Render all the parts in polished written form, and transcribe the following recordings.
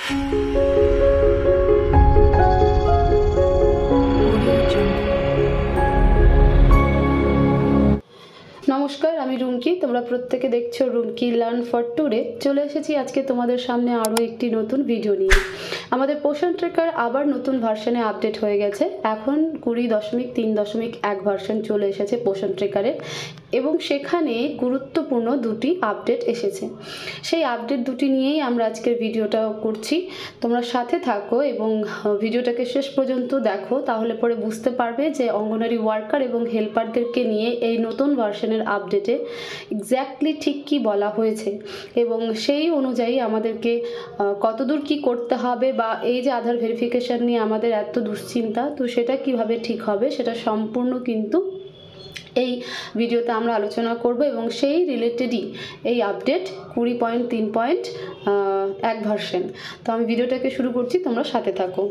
নমস্কার, আমি রুমকি। তোমরা প্রত্যেকে দেখছো রুমকি লার্ন ফর টুডে। চলে এসেছি আজকে তোমাদের সামনে আরও একটি নতুন ভিডিও নিয়ে। আমাদের পোষণ ট্রেকার আবার নতুন ভার্সনে আপডেট হয়ে গেছে। এখন 20.3.1 ভার্সন চলে এসেছে পোষণ ট্রেকারের, এবং সেখানে গুরুত্বপূর্ণ দুটি আপডেট এসেছে। সেই আপডেট দুটি নিয়েই আমরা আজকের ভিডিওটা করছি। তোমরা সাথে থাকো এবং ভিডিওটাকে শেষ পর্যন্ত দেখো, তাহলে পরে বুঝতে পারবে যে অঙ্গনওয়াড়ি ওয়ার্কার এবং হেল্পারদেরকে নিয়ে এই নতুন ভার্সনের আপডেটে এক্স্যাক্টলি ঠিক কী বলা হয়েছে, এবং সেই অনুযায়ী আমাদেরকে কতদূর কি করতে হবে, বা এই যে আধার ভেরিফিকেশান নিয়ে আমাদের এত দুশ্চিন্তা, তো সেটা কিভাবে ঠিক হবে সেটা সম্পূর্ণ কিন্তু এই ভিডিওতে আমরা আলোচনা করব। এবং সেই রিলেটেডই এই আপডেট 20.3.1 ভার্সন। তো আমি ভিডিওটাকে শুরু করছি, তোমরা সাথে থাকো।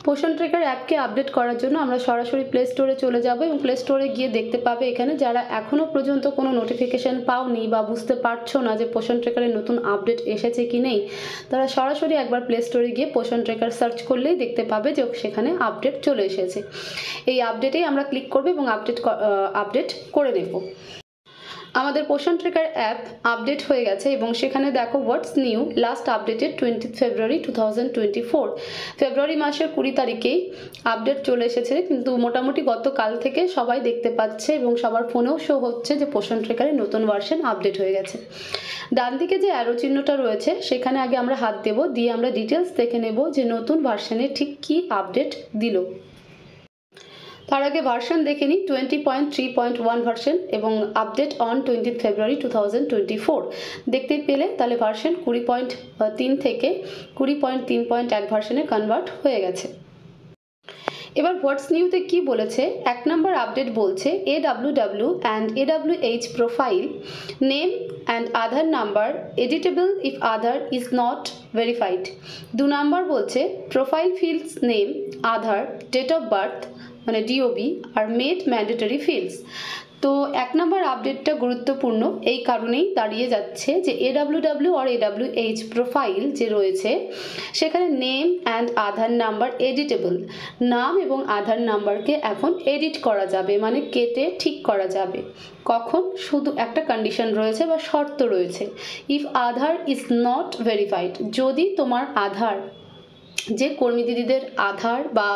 পোষণ ট্রেকার অ্যাপকে আপডেট করার জন্য আমরা সরাসরি প্লে স্টোরে চলে যাব, এবং প্লে স্টোরে গিয়ে দেখতে পাবে এখানে যারা এখনও পর্যন্ত কোনো নোটিফিকেশান পাওনি বা বুঝতে পারছো না যে পোষণ ট্রেকারের নতুন আপডেট এসেছে কি নেই, তারা সরাসরি একবার প্লে স্টোরে গিয়ে পোষণ ট্রেকার সার্চ করলেই দেখতে পাবে যে সেখানে আপডেট চলে এসেছে। এই আপডেটেই আমরা ক্লিক করব এবং আপডেট করে নেব। আমাদের পোষণ ট্রেকার অ্যাপ আপডেট হয়ে গেছে, এবং সেখানে দেখো হোয়াটস নিউ লাস্ট আপডেটেড 20 ফেব্রুয়ারি 2024। ফেব্রুয়ারি মাসের 20 তারিখেই আপডেট চলে এসেছে, কিন্তু মোটামুটি গতকাল থেকে সবাই দেখতে পাচ্ছে এবং সবার ফোনেও শো হচ্ছে যে পোষণ ট্রেকারের নতুন ভার্সন আপডেট হয়ে গেছে। ডান দিকে যে অ্যারো চিহ্নটা রয়েছে সেখানে আগে আমরা হাত দেব, দিয়ে আমরা ডিটেলস দেখে নেব যে নতুন ভার্সনে ঠিক কী আপডেট দিল। তার আগে ভার্সন দেখে নিই 20.3.1 ভার্সন, এবং আপডেট অন 20 ফেব্রুয়ারি 2024 দেখতে পেলে তাহলে ভার্সন 20.3 থেকে 20.3.1 ভার্সনে কনভার্ট হয়ে গেছে। এবার হোয়াটস নিউতে কি বলেছে, 1 নম্বর আপডেট বলছে AWW and AWH profile name and Aadhaar number editable if Aadhaar is not verified. 2 number বলছে profile fields name, Aadhaar, date of birth মানে DOB are made mandatory fields. তো 1 নম্বর আপডেটটা গুরুত্বপূর্ণ এই কারণেই দাঁড়িয়ে যাচ্ছে যে AWW আর AWH প্রোফাইল যে রয়েছে সেখানে name and Aadhaar number editable, নাম এবং আধার নাম্বারকে এখন এডিট করা যাবে, মানে কেটে ঠিক করা যাবে। কখন? শুধু একটা কন্ডিশন রয়েছে বা শর্ত রয়েছে, if Aadhaar is not verified. যদি তোমার আধার, যে কর্মী দিদিদের আধার বা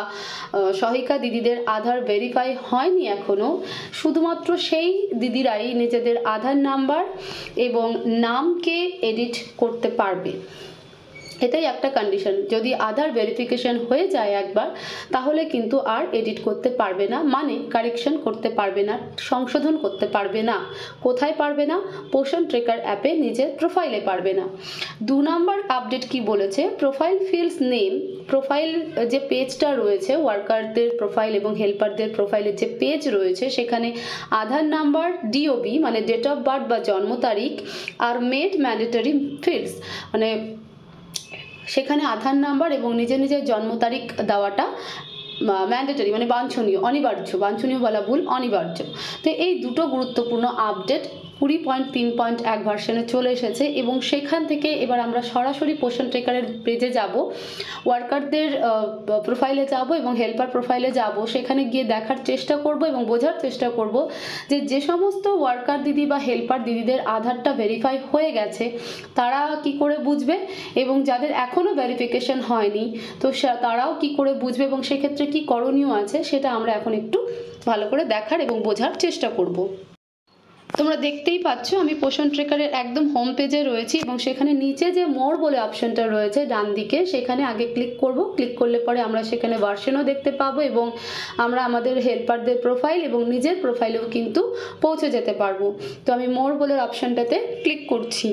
সহায়িকা দিদিদের আধার ভেরিফাই হয়নি এখনও, শুধুমাত্র সেই দিদিরাই নিজেদের আধার নাম্বার এবং নামকে এডিট করতে পারবে। এটাই একটা কন্ডিশন। যদি আধার ভেরিফিকেশন হয়ে যায় একবার, তাহলে কিন্তু আর এডিট করতে পারবে না, মানে কারেকশন করতে পারবে না, সংশোধন করতে পারবে না। কোথায় পারবে না? পোষণ ট্রেকার অ্যাপে নিজের প্রোফাইলে পারবে না। 2 নম্বর আপডেট কি বলেছে, প্রোফাইল ফিল্ডস নেম, প্রোফাইল যে পেজটা রয়েছে ওয়ার্কারদের প্রোফাইল এবং হেল্পারদের প্রোফাইলের যে পেজ রয়েছে সেখানে আধার নাম্বার, ডিওবি মানে ডেট অফ বার্থ বা জন্ম তারিখ, আর মেড ম্যান্ডেটরি ফিল্ডস মানে সেখানে আধার নাম্বার এবং নিজের নিজের জন্ম তারিখ দেওয়াটা ম্যান্ডেটরি মানে বাঞ্ছনীয়, অনিবার্য, বাঞ্ছনীয় বলা ভুল, অনিবার্য। তো এই দুটো গুরুত্বপূর্ণ আপডেট 20.3.1 ভার্সনে চলে এসেছে, এবং সেখান থেকে এবার আমরা সরাসরি পোষণ ট্রেকারের পেজে যাব, ওয়ার্কারদের প্রোফাইলে যাব এবং হেল্পার প্রোফাইলে যাব। সেখানে গিয়ে দেখার চেষ্টা করব এবং বোঝার চেষ্টা করব যে সমস্ত ওয়ার্কার দিদি বা হেল্পার দিদিদের আধারটা ভেরিফাই হয়ে গেছে তারা কি করে বুঝবে, এবং যাদের এখনও ভেরিফিকেশন হয়নি তো তারাও কি করে বুঝবে, এবং সেক্ষেত্রে কি করণীয় আছে সেটা আমরা এখন একটু ভালো করে দেখার এবং বোঝার চেষ্টা করব। তোমরা দেখতেই পাচ্ছ আমি পোষণ ট্রেকারের একদম হোম পেজে রয়েছি, এবং সেখানে নিচে যে মোর বলে অপশনটা রয়েছে ডান দিকে, সেখানে আগে ক্লিক করব। ক্লিক করলে পরে আমরা সেখানে ভার্সনও দেখতে পাবো, এবং আমরা আমাদের হেল্পারদের প্রোফাইল এবং নিজের প্রোফাইলেও কিন্তু পৌঁছে যেতে পারবো। তো আমি মোর বলে অপশনটাতে ক্লিক করছি।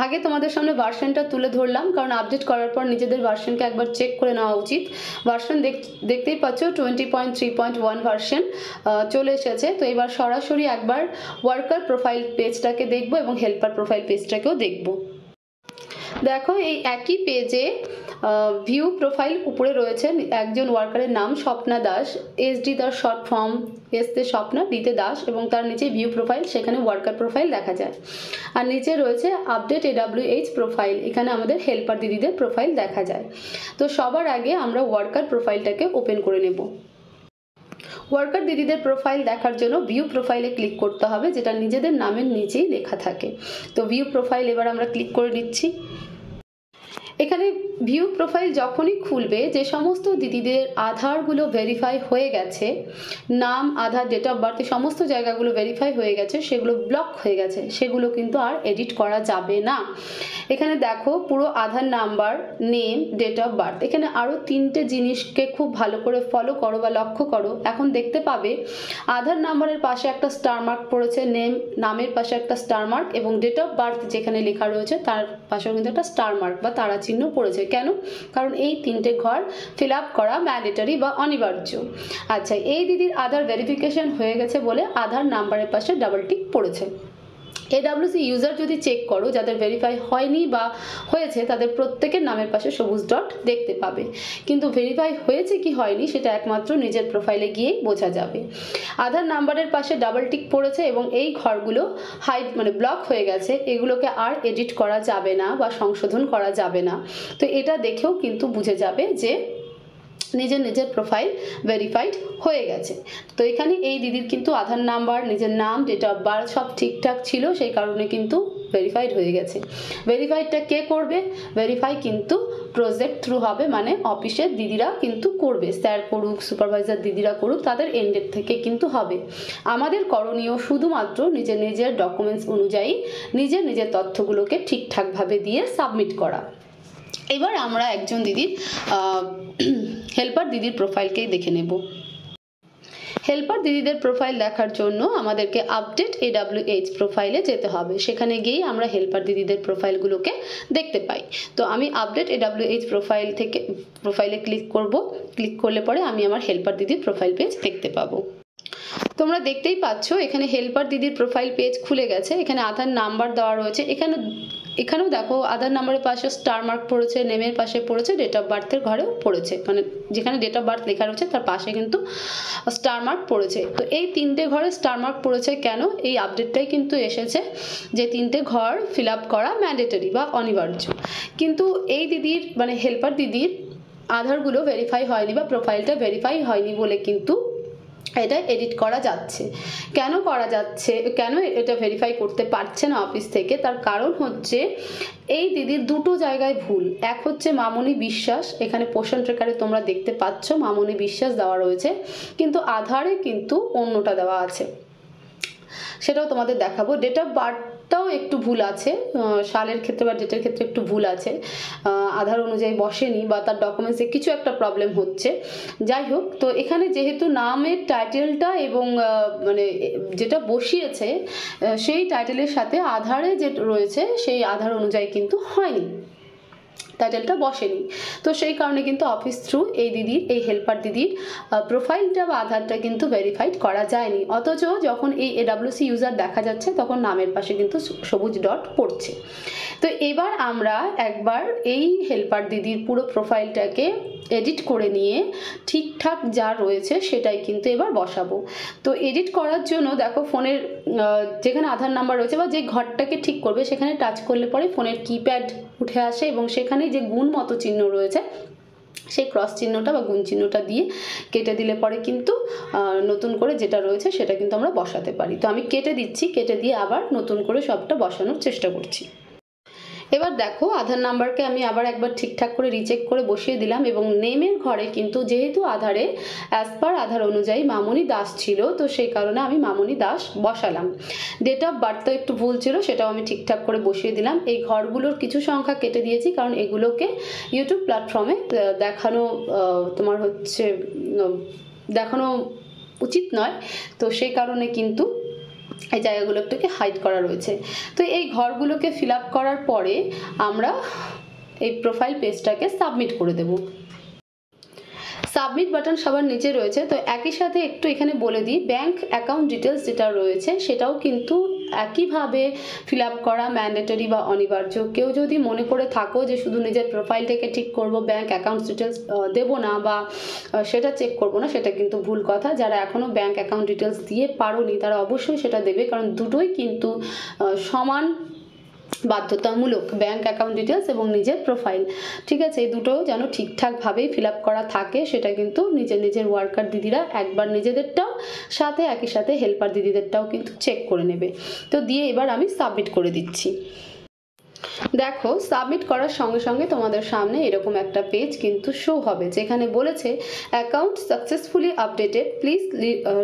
আগে তোমাদের সামনে ভার্সনটা তুলে ধরলাম, কারণ আপডেট করার পর নিজেদের ভার্সনকে একবার চেক করে নেওয়া উচিত। ভার্সন দেখতেই পাচ্ছ 20.3.1 ভার্সন চলে এসেছে। তো এবার সরাসরি একবার ওয়ার্কার প্রোফাইল পেজটাকে দেখব এবং হেল্পার প্রোফাইল পেজটাকেও দেখব। দেখো এই একই পেজে ভিউ প্রোফাইল উপরে রয়েছে একজন ওয়ার্কারের নাম স্বপ্না দাস, এসডি তার শর্ট ফর্ম, এসতে স্বপ্না, ডিতে দাস, এবং তার নিচে ভিউ প্রোফাইল, সেখানে ওয়ার্কার প্রোফাইল দেখা যায়। আর নিচে রয়েছে আপডেট AWH প্রোফাইল, এখানে আমাদের হেল্পার দিদিদের প্রোফাইল দেখা যায়। তো সবার আগে আমরা ওয়ার্কার প্রোফাইলটাকে ওপেন করে নেব। ওয়ার্কার দিদিদের প্রোফাইল দেখার জন্য ভিউ প্রোফাইলে ক্লিক করতে হবে, যেটা নিজেদের নামের নিচেই লেখা থাকে। তো ভিউ প্রোফাইল এবার আমরা ক্লিক করে নিচ্ছি। এখানে ভিউ প্রোফাইল যখনই খুলবে, যে সমস্ত দিদিদের আধারগুলো ভেরিফাই হয়ে গেছে, নাম, আধার, ডেট অফ বার্থ, সমস্ত জায়গাগুলো ভেরিফাই হয়ে গেছে, সেগুলো ব্লক হয়ে গেছে, সেগুলো কিন্তু আর এডিট করা যাবে না। এখানে দেখো পুরো Aadhaar number, name, date of birth, এখানে আরও 3টে জিনিসকে খুব ভালো করে ফলো করো বা লক্ষ্য করো। এখন দেখতে পাবে আধার নাম্বারের পাশে একটা স্টার মার্ক পড়েছে, নামের পাশে একটা স্টার মার্ক, এবং ডেট অফ বার্থ যেখানে লেখা রয়েছে তার পাশেও কিন্তু একটা স্টার মার্ক বা তারা চিহ্ন পড়েছে। কেন? কারণ এই 3টে ঘর ফিল আপ করা ম্যান্ডেটরি বা অনিবার্য। আচ্ছা, এই দিদির আধার ভেরিফিকেশন হয়ে গেছে বলে আধার নাম্বারের পাশে ডাবল টিক পড়েছে। AWC ইউজার যদি চেক করো, যাদের ভেরিফাই হয়নি বা হয়েছে তাদের প্রত্যেকের নামের পাশে সবুজ ডট দেখতে পাবে, কিন্তু ভেরিফাই হয়েছে কি হয়নি সেটা একমাত্র নিজের প্রোফাইলে গিয়েই বোঝা যাবে। আধার নাম্বারের পাশে ডাবল টিক পড়েছে এবং এই ঘরগুলো হাইড মানে ব্লক হয়ে গেছে, এগুলোকে আর এডিট করা যাবে না বা সংশোধন করা যাবে না। তো এটা দেখেও কিন্তু বুঝে যাবে যে নিজের প্রোফাইল ভেরিফাইড হয়ে গেছে। তো এখানে এই দিদির কিন্তু আধার নাম্বার, নিজের নাম, ডেট অফ বার্থ সব ঠিকঠাক ছিল, সেই কারণে কিন্তু ভেরিফাইড হয়ে গেছে। ভেরিফাইডটা কে করবে? ভেরিফাই কিন্তু প্রজেক্ট থ্রু হবে, মানে অফিসের দিদিরা কিন্তু করবে, স্যার করুক, সুপারভাইজার দিদিরা করুক, তাদের এন্ডের থেকে কিন্তু হবে। আমাদের করণীয় শুধুমাত্র নিজের ডকুমেন্টস অনুযায়ী নিজের তথ্যগুলোকে ঠিকঠাকভাবে দিয়ে সাবমিট করা। এবার আমরা একজন দিদির হেল্পার দিদির প্রোফাইলকেই দেখে নেব। হেল্পার দিদিদের প্রোফাইল দেখার জন্য আমাদেরকে আপডেট AWH প্রোফাইলে যেতে হবে, সেখানে গিয়েই আমরা হেল্পার দিদিদের প্রোফাইলগুলোকে দেখতে পাই। তো আমি আপডেট AWH প্রোফাইলে ক্লিক করব। ক্লিক করলে পরে আমি আমার হেল্পার দিদির প্রোফাইল পেজ দেখতে পাবো। তোমরা দেখতেই পাচ্ছ এখানে হেল্পার দিদির প্রোফাইল পেজ খুলে গেছে। এখানে আধার নাম্বার দেওয়া রয়েছে, এখানেও দেখো আধার নাম্বারের পাশে স্টার মার্ক পড়েছে, নেমের পাশে পড়েছে, ডেট অফ বার্থের ঘরেও পড়েছে, মানে যেখানে ডেট অফ বার্থ লেখা রয়েছে তার পাশে কিন্তু স্টার মার্ক পড়েছে। তো এই 3টে ঘরে স্টার মার্ক পড়েছে কেন? এই আপডেটটাই কিন্তু এসেছে যে 3টে ঘর ফিল আপ করা ম্যান্ডেটরি বা অনিবার্য, কিন্তু এই দিদির মানে হেল্পার দিদির আধারগুলো ভেরিফাই হয়নি বা প্রোফাইলটা ভেরিফাই হয়নি বলে কিন্তু এটা এডিট করা যাচ্ছে। কেন করা যাচ্ছে, কেন এটা ভেরিফাই করতে পারছে না অফিস থেকে? তার কারণ হচ্ছে এই দিদির দুটো জায়গায় ভুল। এক হচ্ছে মামনি বিশ্বাস, এখানে পোষণ ট্রেকারে তোমরা দেখতে পাচ্ছ মামনি বিশ্বাস দেওয়া রয়েছে, কিন্তু আধারে কিন্তু অন্যটা দেওয়া আছে, সেটাও তোমাদের দেখাবো। ডেট অফ বার্থটাও একটু ভুল আছে, সালের ক্ষেত্রে বা ডেটের ক্ষেত্রে একটু ভুল আছে, আধার অনুযায়ী বসেনি বা তার ডকুমেন্টসে কিছু একটা প্রবলেম হচ্ছে। যাই হোক, তো এখানে যেহেতু নামের টাইটেলটা এবং মানে যেটা বসিয়েছে সেই টাইটেলের সাথে আধারে যে রয়েছে সেই আধার অনুযায়ী কিন্তু হয়নি, টাইটেলটা বসেনি। তো সেই কারণে কিন্তু অফিস থ্রু এই হেল্পার দিদির প্রোফাইলটা বা আধারটা কিন্তু ভেরিফাইড করা যায়নি। অথচ যখন এই AWC ইউজার দেখা যাচ্ছে তখন নামের পাশে কিন্তু সবুজ ডট পড়ছে। তো এবার আমরা একবার এই হেল্পার দিদির পুরো প্রোফাইলটাকে এডিট করে নিয়ে ঠিকঠাক যা রয়েছে সেটাই কিন্তু এবার বসাবো। তো এডিট করার জন্য দেখো ফোনের যেখানে আধার নাম্বার রয়েছে বা যে ঘরটাকে ঠিক করবে সেখানে টাচ করলে পরে ফোনের কিপ্যাড উঠে আসে এবং সেখানে যে গুণ মতো চিহ্ন রয়েছে সেই ক্রস চিহ্নটা বা গুণ চিহ্নটা দিয়ে কেটে দিলে পরে কিন্তু নতুন করে যেটা রয়েছে সেটা কিন্তু আমরা বসাতে পারি। তো আমি কেটে দিচ্ছি, কেটে দিয়ে আবার নতুন করে সবটা বসানোর চেষ্টা করছি। এবার দেখো আধার নাম্বারকে আমি আবার একবার ঠিকঠাক করে রিচেক করে বসিয়ে দিলাম এবং নেমের ঘরে কিন্তু যেহেতু আধারে অ্যাজ পার আধার অনুযায়ী মামনি দাস ছিল, তো সেই কারণে আমি মামনি দাস বসালাম। ডেট অফ বার্থটা একটু ভুল ছিল, সেটাও আমি ঠিকঠাক করে বসিয়ে দিলাম। এই ঘরগুলোর কিছু সংখ্যা কেটে দিয়েছি কারণ এগুলোকে ইউটিউব প্ল্যাটফর্মে দেখানো উচিত নয়, তো সেই কারণে কিন্তু এই জায়গাগুলো একটুকে হাইড করা রয়েছে। তো এই ঘরগুলোকে ফিল আপ করার পরে আমরা এই প্রোফাইল পেজটাকে সাবমিট করে দেব। সাবমিট বাটন সবার নিচে রয়েছে। তো একই সাথে একটু এখানে বলে দিই, ব্যাংক অ্যাকাউন্ট ডিটেলস যেটা রয়েছে সেটাও কিন্তু একইভাবে ফিল আপ করা ম্যান্ডেটরি বা অনিবার্য। কেউ যদি মনে করে থাকো যে শুধু নিজের প্রোফাইলটাকে ঠিক করব, ব্যাঙ্ক অ্যাকাউন্ট ডিটেলস দেবো না বা সেটা চেক করবো না, সেটা কিন্তু ভুল কথা। যারা এখনও ব্যাঙ্ক অ্যাকাউন্ট ডিটেলস দিয়ে পারোনি তারা অবশ্যই সেটা দেবে, কারণ দুটোই কিন্তু সমান বাধ্যতামূলক, ব্যাঙ্ক অ্যাকাউন্ট ডিটেলস এবং নিজের প্রোফাইল। ঠিক আছে, এই দুটো যেন ঠিকঠাকভাবেই ফিল আপ করা থাকে, সেটা কিন্তু নিজের ওয়ার্কার দিদিরা একবার নিজেদেরটাও সাথে একই সাথে হেল্পার দিদিদেরটাও কিন্তু চেক করে নেবে। তো দিয়ে এবার আমি সাবমিট করে দিচ্ছি। দেখো, সাবমিট করার সঙ্গে সঙ্গে তোমাদের সামনে এরকম একটা পেজ কিন্তু শো হবে, যেখানে বলেছে account successfully updated, please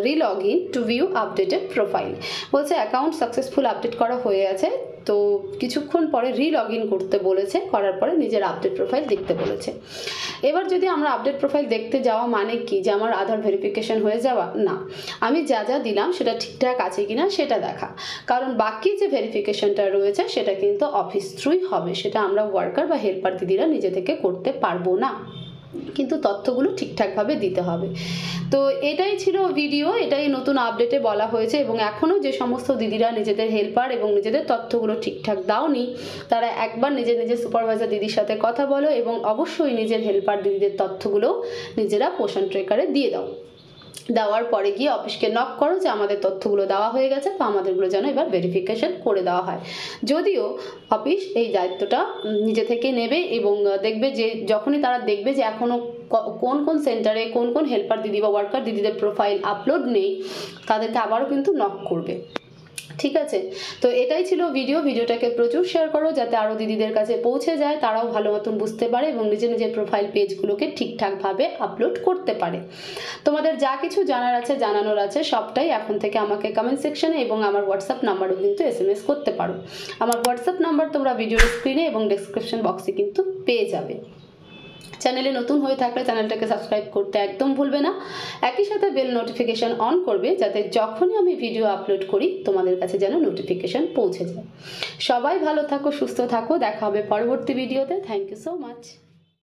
relog in to view updated profile. বলছে অ্যাকাউন্ট সাকসেসফুল আপডেট করা হয়ে আছে, তো কিছুক্ষণ পরে রিলগ ইন করতে বলেছে, করার পরে নিজের আপডেট প্রোফাইল দেখতে বলেছে। এবার যদি আমরা আপডেট প্রোফাইল দেখতে যাওয়া মানে কি, যে আমার আধার ভেরিফিকেশন হয়ে যাওয়া? না, আমি যা যা দিলাম সেটা ঠিকঠাক আছে কিনা সেটা দেখা, কারণ বাকি যে ভেরিফিকেশনটা রয়েছে সেটা কিন্তু অফিস থ্রুই হবে, সেটা আমরা ওয়ার্কার বা হেল্পার দিদিরা নিজে থেকে করতে পারবো না, কিন্তু তথ্যগুলো ঠিকঠাকভাবে দিতে হবে। তো এটাই ছিল ভিডিও, এটাই নতুন আপডেটে বলা হয়েছে। এবং এখনও যে সমস্ত দিদিরা নিজেদের হেল্পার এবং নিজেদের তথ্যগুলো ঠিকঠাক দাওনি, তারা একবার নিজের সুপারভাইজার দিদির সাথে কথা বলো এবং অবশ্যই নিজের হেল্পার দিদিদের তথ্যগুলো নিজেরা পোষণ ট্রেকারে দিয়ে দাও। দেওয়ার পরে গিয়ে অফিসকে নক করো যে আমাদের তথ্যগুলো দেওয়া হয়ে গেছে, তো আমাদেরগুলো যেন এবার ভেরিফিকেশন করে দেওয়া হয়। যদিও অফিস এই দায়িত্বটা নিজে থেকে নেবে এবং দেখবে যে যখনই তারা দেখবে যে এখনও কোন কোন সেন্টারে কোন কোন হেল্পার দিদি বা ওয়ার্কার দিদিদের প্রোফাইল আপলোড নেই, তাদেরকে আবারও কিন্তু নক করবে। ঠিক আছে, তো এটাই ছিল ভিডিওটাকে প্রচুর শেয়ার করো যাতে আরও দিদিদের কাছে পৌঁছে যায়, তারাও ভালো মতন বুঝতে পারে এবং নিজের প্রোফাইল পেজগুলোকে ঠিকঠাকভাবে আপলোড করতে পারে। তোমাদের যা কিছু জানার আছে, জানানোর আছে, সবটাই এখন থেকে আমাকে কমেন্ট সেকশনে এবং আমার হোয়াটসঅ্যাপ নাম্বারও কিন্তু SMS করতে পারো। আমার হোয়াটসঅ্যাপ নাম্বার তোমরা ভিডিওর স্ক্রিনে এবং ডেসক্রিপশন বক্সে কিন্তু পেয়ে যাবে। চ্যানেলে নতুন হয়ে থাকলে চ্যানেলটাকে সাবস্ক্রাইব করতে একদম ভুলবে না, একই সাথে বেল নোটিফিকেশন অন করবে যাতে যখনই আমি ভিডিও আপলোড করি তোমাদের কাছে যেন নোটিফিকেশন পৌঁছে যায়। সবাই ভালো থাকো, সুস্থ থাকো, দেখা হবে পরবর্তী ভিডিওতে। Thank you so much.